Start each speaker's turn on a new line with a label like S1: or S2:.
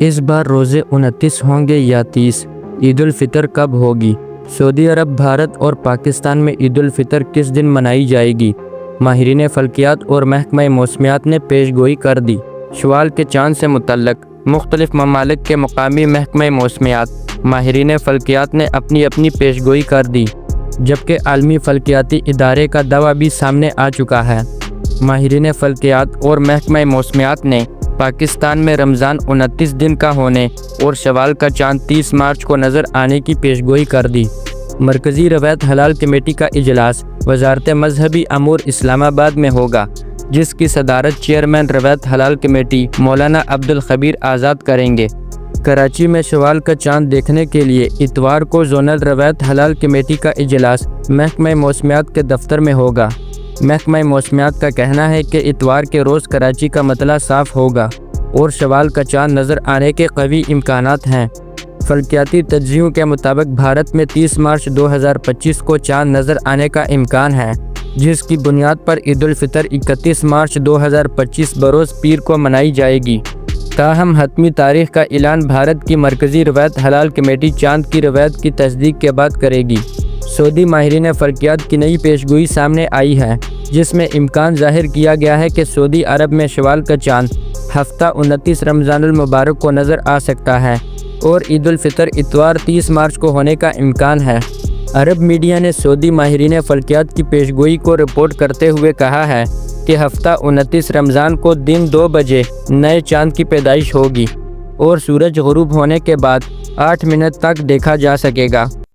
S1: इस बार रोज़े 29 होंगे या 30? ईद उल फितर कब होगी? सऊदी अरब, भारत और पाकिस्तान में ईद उल फितर किस दिन मनाई जाएगी? माहिरीन फल्कियात और महकमा मौसमियात ने पेशगोई कर दी। शवाल के चाँद से मुतल्लक मुख्तलिफ ममालिक के मकामी महकमा मौसमियात, माहिरीन फल्कियात ने अपनी अपनी पेशगोई कर दी, जबकि आलमी फल्कियाती इदारे का दावा भी सामने आ चुका है। माहिरीन फल्कियात और महकमा मौसमियात ने पाकिस्तान में रमज़ान 29 दिन का होने और शवाल का चाँद 30 मार्च को नज़र आने की पेशगोई कर दी। मरकज़ी रवायत हलाल कमेटी का इजलास वजारत मजहबी अमूर इस्लामाबाद में होगा, जिसकी सदारत चेयरमैन रवायत हलाल कमेटी मौलाना अब्दुल खबीर आज़ाद करेंगे। कराची में शवाल का चाँद देखने के लिए इतवार को जोनल रवायत हलाल कमेटी का इजलास महकमा मौसमियात के दफ्तर में होगा। महकमा मौसमियात का कहना है कि इतवार के रोज़ कराची का मतला साफ़ होगा और शवाल का चाँद नज़र आने के कवी इम्कानात हैं। फल्कियाती तज्ज़ियों के मुताबिक भारत में 30 मार्च 2025 को चाँद नज़र आने का इम्कान है, जिसकी बुनियाद पर ईद उल फितर 31 मार्च 2025 बरोज़ पीर को मनाई जाएगी। ताहम हतमी तारीख का ऐलान भारत की मरकज़ी रवायत हलाल कमेटी चाँद की रवायत की तस्दीक के बाद करेगी। सऊदी माहिरीन फल्कियात की नई पेशगोई सामने आई है, जिसमें इम्कान ज़ाहिर किया गया है कि सऊदी अरब में शवाल का चाँद हफ्ता 29 रमज़ानुल मुबारक को नज़र आ सकता है और ईद उल फितर इतवार 30 मार्च को होने का इम्कान है। अरब मीडिया ने सऊदी माहिरीन फल्कियात की पेशगोई को रिपोर्ट करते हुए कहा है कि हफ्ता 29 रमज़ान को दिन 2 बजे नए चाँद की पैदाइश होगी और सूरज गुरूब होने के बाद 8 मिनट तक देखा जा सकेगा।